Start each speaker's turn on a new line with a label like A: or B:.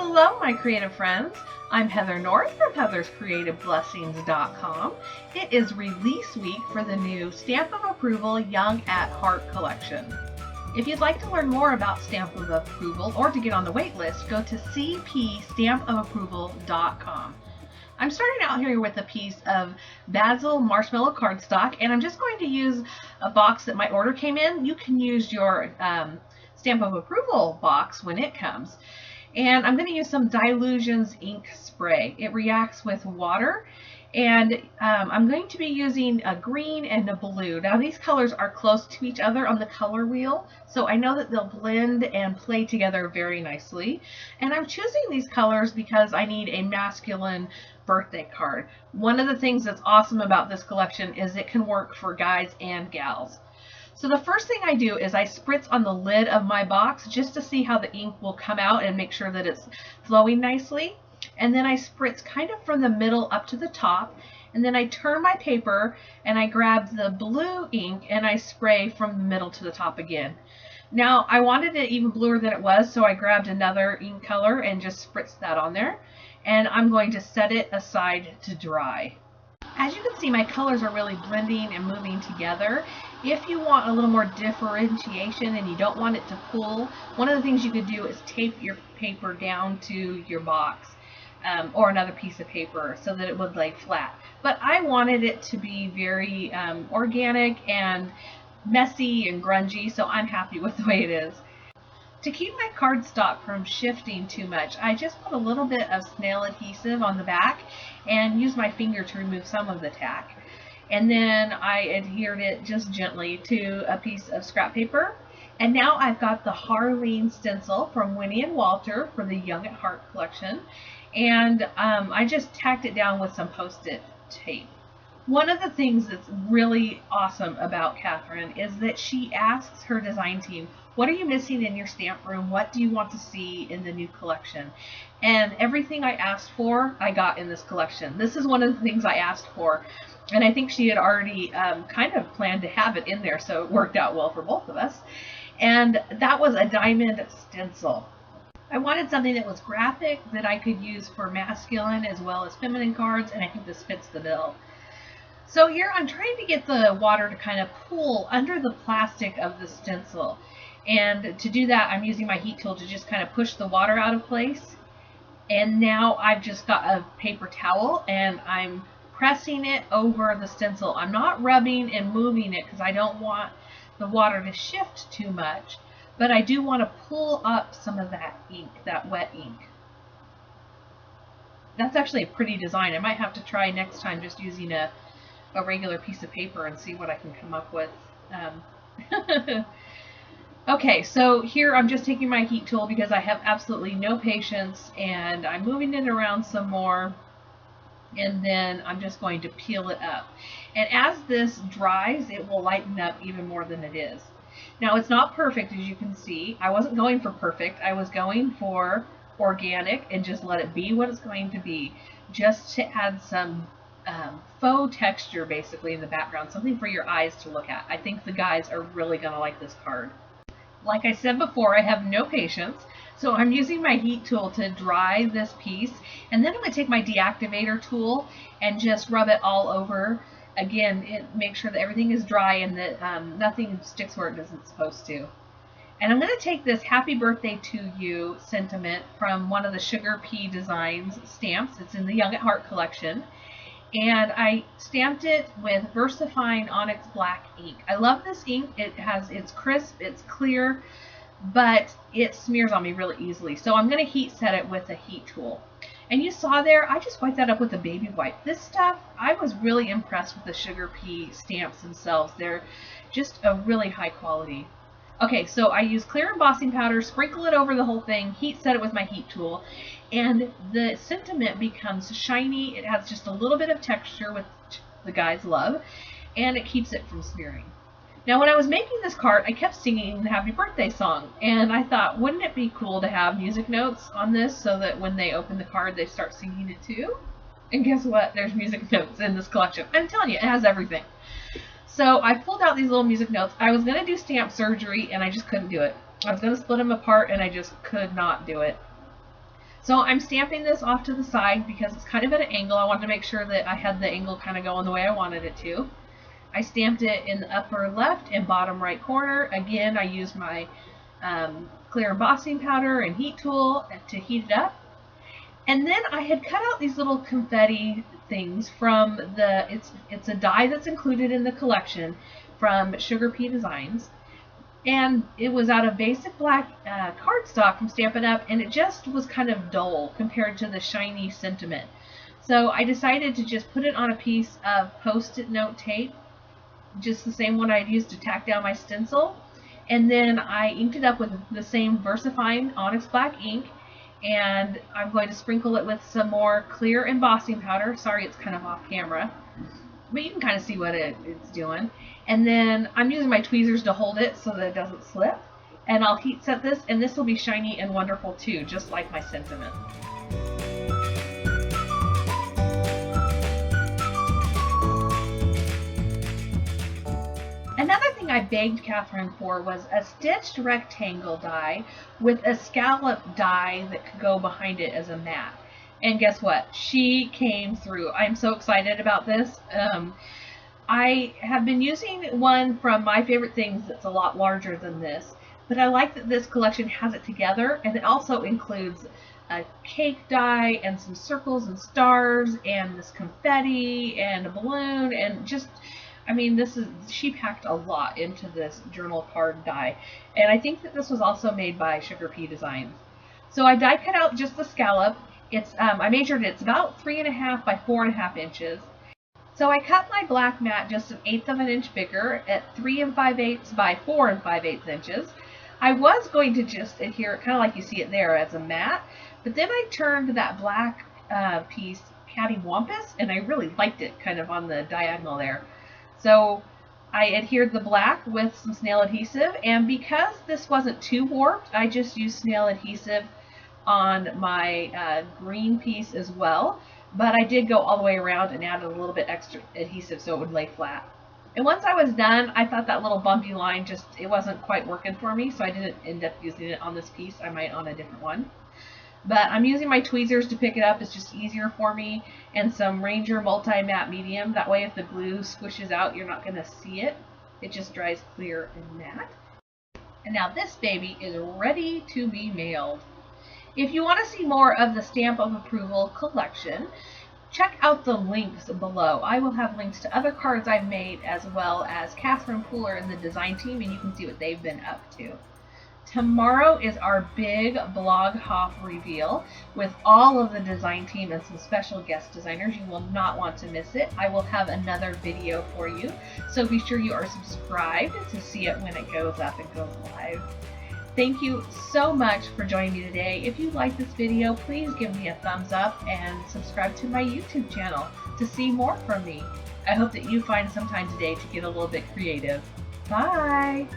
A: Hello, my creative friends. I'm Heather North from heatherscreativeblessings.com. It is release week for the new Stamp of Approval Young at Heart collection. If you'd like to learn more about Stamp of Approval or to get on the wait list, go to cpstampofapproval.com. I'm starting out here with a piece of basil marshmallow cardstock, and I'm just going to use a box that my order came in. You can use your Stamp of Approval box when it comes. And I'm going to use some Dilutions ink spray. It reacts with water, and I'm going to be using a green and a blue. Now these colors are close to each other on the color wheel, so I know that they'll blend and play together very nicely. And I'm choosing these colors because I need a masculine birthday card. One of the things that's awesome about this collection is it can work for guys and gals. So the first thing I do is I spritz on the lid of my box just to see how the ink will come out and make sure that it's flowing nicely. And then I spritz kind of from the middle up to the top. And then I turn my paper and I grab the blue ink and I spray from the middle to the top again. Now I wanted it even bluer than it was, so I grabbed another ink color and just spritzed that on there. And I'm going to set it aside to dry. As you can see, my colors are really blending and moving together. If you want a little more differentiation and you don't want it to pull, one of the things you could do is tape your paper down to your box or another piece of paper so that it would lay flat. But I wanted it to be very organic and messy and grungy, so I'm happy with the way it is. To keep my cardstock from shifting too much, I just put a little bit of snail adhesive on the back and used my finger to remove some of the tack. And then I adhered it just gently to a piece of scrap paper. And now I've got the Harleen stencil from Winnie and Walter for the Young at Heart collection. And I just tacked it down with some Post-it tape. One of the things that's really awesome about Catherine is that she asks her design team, what are you missing in your stamp room? What do you want to see in the new collection? And everything I asked for, I got in this collection. This is one of the things I asked for. And I think she had already kind of planned to have it in there, so it worked out well for both of us. And that was a diamond stencil. I wanted something that was graphic that I could use for masculine as well as feminine cards, and I think this fits the bill. So here I'm trying to get the water to kind of pool under the plastic of the stencil. And to do that, I'm using my heat tool to just kind of push the water out of place. And now I've just got a paper towel and I'm pressing it over the stencil. I'm not rubbing and moving it because I don't want the water to shift too much, but I do want to pull up some of that ink, that wet ink. That's actually a pretty design. I might have to try next time just using a regular piece of paper and see what I can come up with. Okay, so here I'm just taking my heat tool because I have absolutely no patience, and I'm moving it around some more, and then I'm just going to peel it up. And as this dries, it will lighten up even more than it is. Now it's not perfect, as you can see. I wasn't going for perfect. I was going for organic and just let it be what it's going to be, just to add some faux texture basically in the background, something for your eyes to look at. I think the guys are really going to like this card. Like I said before, I have no patience, so I'm using my heat tool to dry this piece, and then I'm going to take my deactivator tool and just rub it all over. Again, make sure that everything is dry and that nothing sticks where it isn't supposed to. And I'm going to take this Happy Birthday to You sentiment from one of the Sugar Pea Designs stamps. It's in the Young at Heart collection. And I stamped it with VersaFine Onyx Black ink. I love this ink. It's crisp, it's clear, but it smears on me really easily. So I'm going to heat set it with a heat tool. And you saw there, I just wiped that up with a baby wipe. This stuff, I was really impressed with the Sugar Pea stamps themselves. They're just a really high quality. Okay, so I use clear embossing powder, sprinkle it over the whole thing, heat set it with my heat tool, and the sentiment becomes shiny. It has just a little bit of texture, which the guys love, and it keeps it from smearing. Now, when I was making this card, I kept singing the Happy Birthday song, and I thought, wouldn't it be cool to have music notes on this so that when they open the card, they start singing it too? And guess what? There's music notes in this collection. I'm telling you, it has everything. So I pulled out these little music notes. I was going to do stamp surgery, and I just couldn't do it. I was going to split them apart, and I just could not do it. So I'm stamping this off to the side because it's kind of at an angle. I wanted to make sure that I had the angle kind of going the way I wanted it to. I stamped it in the upper left and bottom right corner. Again, I used my clear embossing powder and heat tool to heat it up. And then I had cut out these little confetti things from it's a die that's included in the collection from Sugar Pea Designs. And it was out of basic black cardstock from Stampin' Up! And it just was kind of dull compared to the shiny sentiment. So I decided to just put it on a piece of Post-it note tape, just the same one I'd used to tack down my stencil. And then I inked it up with the same VersaFine Onyx Black ink. And I'm going to sprinkle it with some more clear embossing powder. Sorry, it's kind of off camera, but you can kind of see what it's doing. And then I'm using my tweezers to hold it so that it doesn't slip. And I'll heat set this, and this will be shiny and wonderful too, just like my sentiment. Another thing I begged Catherine for was a stitched rectangle die with a scallop die that could go behind it as a mat. And guess what? She came through. I'm so excited about this. I have been using one from My Favorite Things that's a lot larger than this, but I like that this collection has it together, and it also includes a cake die and some circles and stars and this confetti and a balloon and just, I mean, she packed a lot into this journal card die, and I think that this was also made by Sugar Pea Designs. So I die cut out just the scallop. I measured it's about 3.5 by 4.5 inches. So I cut my black mat just 1/8 of an inch bigger at 3 5/8 by 4 5/8 inches. I was going to just adhere it kind of like you see it there as a mat, but then I turned that black piece cattywampus, and I really liked it kind of on the diagonal there. So I adhered the black with some snail adhesive, and because this wasn't too warped, I just used snail adhesive on my green piece as well. But I did go all the way around and added a little bit extra adhesive so it would lay flat. And once I was done, I thought that little bumpy line it wasn't quite working for me, so I didn't end up using it on this piece. I might on a different one. But I'm using my tweezers to pick it up. It's just easier for me, and some Ranger Multi-Matte Medium. That way if the glue squishes out, you're not going to see it. It just dries clear and matte. And now this baby is ready to be mailed. If you want to see more of the Stamp of Approval collection, check out the links below. I will have links to other cards I've made, as well as Catherine Pooler and the design team, and you can see what they've been up to. Tomorrow is our big blog hop reveal with all of the design team and some special guest designers. You will not want to miss it. I will have another video for you, so be sure you are subscribed to see it when it goes up and goes live. Thank you so much for joining me today. If you like this video, please give me a thumbs up and subscribe to my YouTube channel to see more from me. I hope that you find some time today to get a little bit creative. Bye!